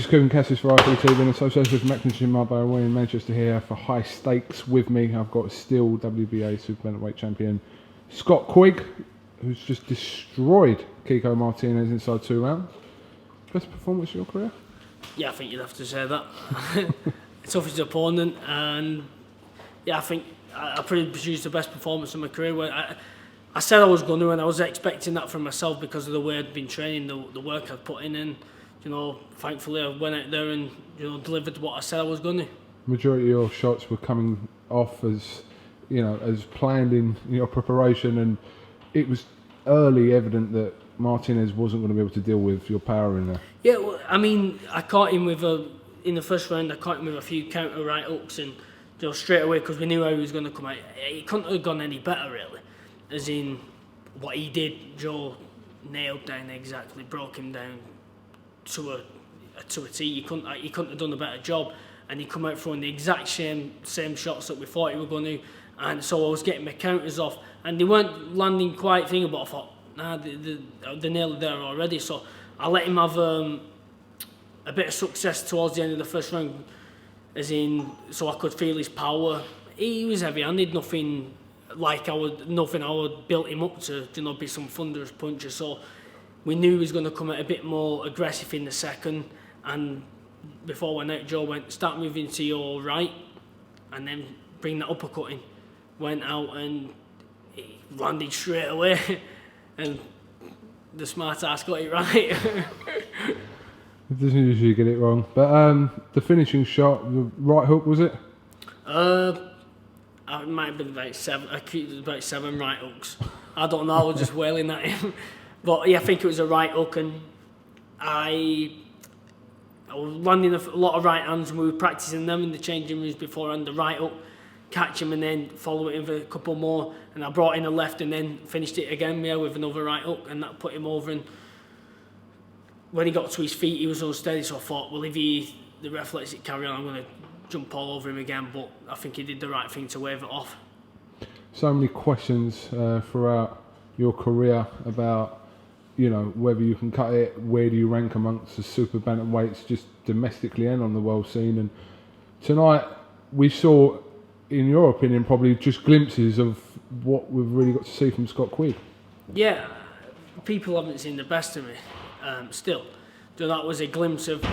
Kevin Cassius for IPTV in association with McNish Marbella. We're in Manchester here for high stakes. With me, I've got still WBA super bantamweight champion Scott Quigg, who's just destroyed Kiko Martinez inside 2 rounds. Best performance of your career? Yeah, I think you'd have to say that. Toughest opponent, and yeah, I think I pretty produced the best performance of my career. I said I was going to, and I was expecting that from myself because of the way I'd been training, the work I'd put in, and thankfully I went out there and delivered what I said I was going to. Majority of your shots were coming off as as planned in your preparation, and it was early evident that Martinez wasn't going to be able to deal with your power in there. Yeah, well, I mean, I caught him in the first round. I caught him with a few counter right hooks, and straight away because we knew how he was going to come out. He couldn't have gone any better, really. As in, what he did, Joe nailed down exactly, broke him down to a T. He couldn't have done a better job, and he come out throwing the exact same shots that we thought he was going to, and so I was getting my counters off, and they weren't landing quite thingy, but I thought, nah, they nailed it there already. So I let him have a bit of success towards the end of the first round, as in, so I could feel his power. He was heavy-handed, nothing I would built him up to, be some thunderous puncher. So we knew he was going to come out a bit more aggressive in the second, and before I went out, Joe went, start moving to your right, and then bring that uppercut in. Went out and he landed straight away, and the smart ass got it right. It doesn't usually get it wrong, but the finishing shot, the right hook, was it? It might have been about 7. I think it was about 7 right hooks. I don't know. I was just wailing at him, but yeah, I think it was a right hook, and I was landing a lot of right hands, and we were practicing them in the changing rooms beforehand. The right hook, catch him, and then follow it in for a couple more, and I brought in a left, and then finished it again with another right hook, and that put him over. And when he got to his feet, he was unsteady, so I thought, well, if the ref lets it carry on, I'm going to jump all over him again, but I think he did the right thing to wave it off. So many questions throughout your career about, whether you can cut it, where do you rank amongst the super bantamweights, just domestically and on the world scene. And tonight we saw, in your opinion, probably just glimpses of what we've really got to see from Scott Quigg. Yeah, people haven't seen the best of me still. So that was a glimpse of,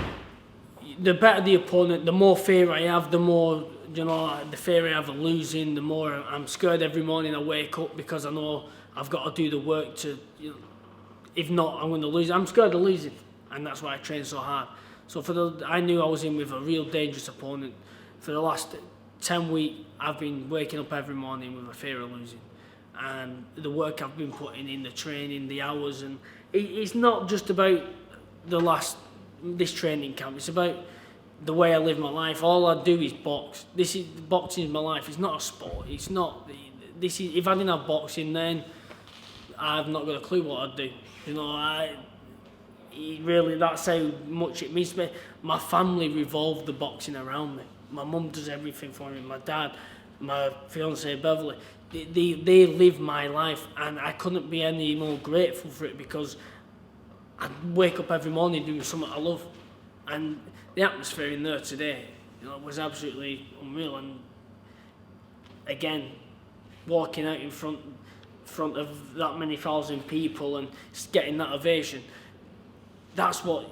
the better the opponent, the more fear I have, the more, the fear I have of losing, the more I'm scared every morning I wake up because I know I've got to do the work to, if not, I'm going to lose. I'm scared of losing, and that's why I train so hard. So I knew I was in with a real dangerous opponent. For the last 10 weeks, I've been waking up every morning with a fear of losing. And the work I've been putting in, the training, the hours, and it's not just about this training camp. It's about the way I live my life. All I do is box. Boxing is my life. It's not a sport. It's not. If I didn't have boxing, then I've not got a clue what I'd do. That's how much it means to me. My family revolve the boxing around me. My mum does everything for me. My dad, my fiancée Beverly, they live my life, and I couldn't be any more grateful for it because I wake up every morning doing something I love, and the atmosphere in there today, was absolutely unreal. And again, walking out in front of that many thousand people and getting that ovation, that's why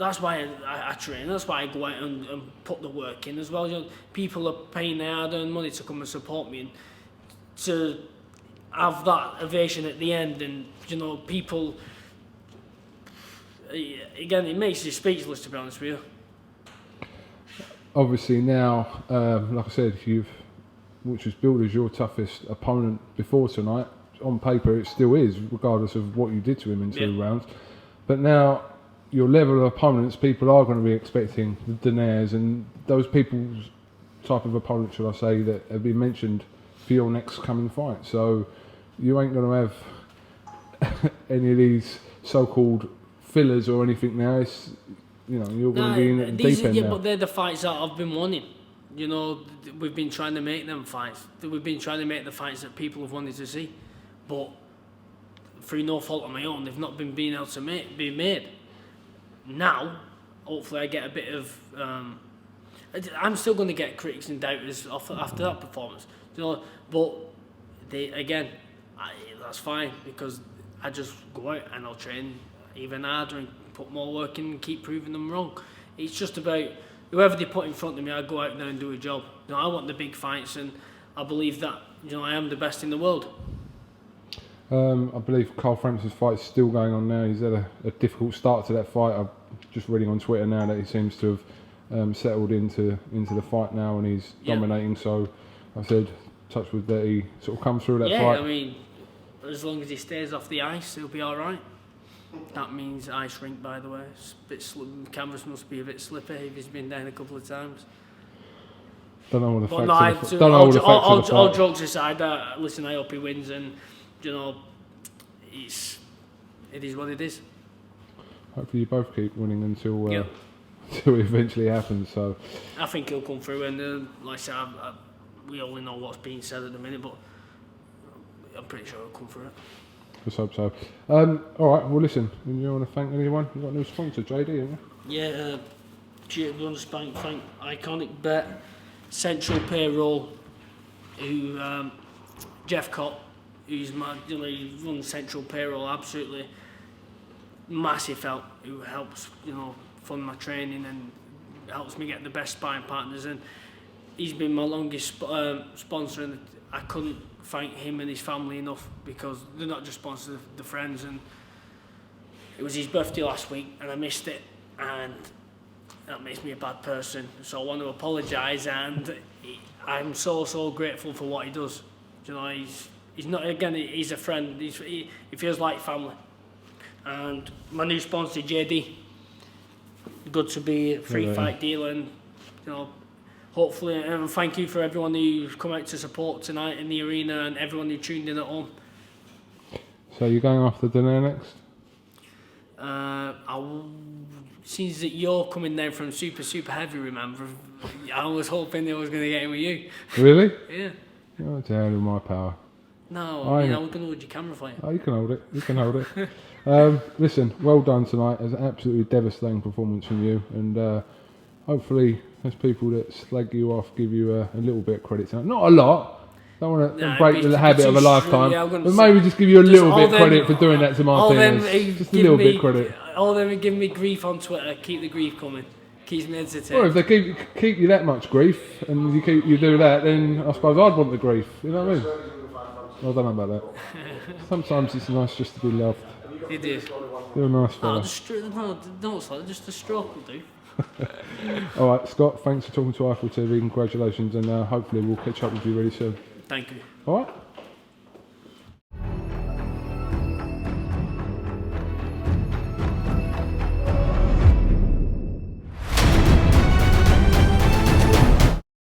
I train. That's why I go out and put the work in as well. People are paying their hard-earned money to come and support me, and to have that ovation at the end, and people. Again, it makes you speechless, to be honest with you. Obviously now, like I said, which was billed as your toughest opponent before tonight. On paper, it still is, regardless of what you did to him in 2 rounds. But now, your level of opponents, people are going to be expecting the Daenerys and those people's type of opponents, should I say, that have been mentioned for your next coming fight. So you ain't going to have any of these so-called fillers or anything now. It's, you're going to be in the deep end now. But they're the fights that I've been wanting. We've been trying to make them fights. We've been trying to make the fights that people have wanted to see. But through no fault of my own, they've not been able to be made. Now, hopefully I get a bit of. I'm still going to get critics and doubters after that performance, but that's fine because I just go out and I'll train even harder and put more work in and keep proving them wrong. It's just about whoever they put in front of me, I go out there and do a job. I want the big fights, and I believe that I am the best in the world. I believe Carl Frampton's fight is still going on now. He's had a difficult start to that fight. I'm just reading on Twitter now that he seems to have settled into the fight now, and he's dominating. So I said, touch wood that he sort of comes through that fight. Yeah, I mean, as long as he stays off the ice, he'll be all right. That means ice rink, by the way. It's a bit canvas must be a bit slippy if he's been down a couple of times. Don't know what the But facts are. Don't know all the facts of the fight. all jokes aside, listen, I hope he wins, and it is what it is. Hopefully you both keep winning until it eventually happens. So I think he'll come through, and like I said, we only know what's being said at the minute, but I'm pretty sure he'll come through it. Let's hope so. All right, well listen, you want to thank anyone? You've got a new sponsor, JD, haven't you? Yeah, we want to thank Iconic Bet, Central Payroll, who Jeff Cott, who's he runs Central Payroll, absolutely massive help, who helps fund my training and helps me get the best sparring partners, and he's been my longest sponsor, and I couldn't thank him and his family enough, because they're not just sponsors, the friends, and it was his birthday last week and I missed it, and that makes me a bad person, so I want to apologise, and I'm so grateful for what he does. He's not, again, he's a friend, he feels like family. And my new sponsor, JD, good to be a free fight deal, and hopefully, and thank you for everyone who's come out to support tonight in the arena and everyone who tuned in at home. So you're going after dinner next? Since that you're coming down from super heavy, remember, I was hoping I was going to get in with you. Really? Yeah. You're out of my power. No, I was going to hold your camera for you. Oh, you can hold it. You can hold it. Listen, well done tonight. It was an absolutely devastating performance from you, and hopefully there's people that slag you off, give you a little bit of credit tonight. Not a lot. Don't want to break the habit of a lifetime, but maybe just give you a little bit of credit for doing that to Martinez. Just a little bit of credit. All them are giving me grief on Twitter. Keep the grief coming. Keeps me entertained. Well, if they keep you that much grief, and you do that, then I suppose I'd want the grief. You know what I mean? I don't know about that. Sometimes it's nice just to be loved. It is. You're a nice fella. Just a stroke will do. All right, Scott, thanks for talking to Eiffel TV. Congratulations, and hopefully we'll catch up with you really soon. Thank you. All right.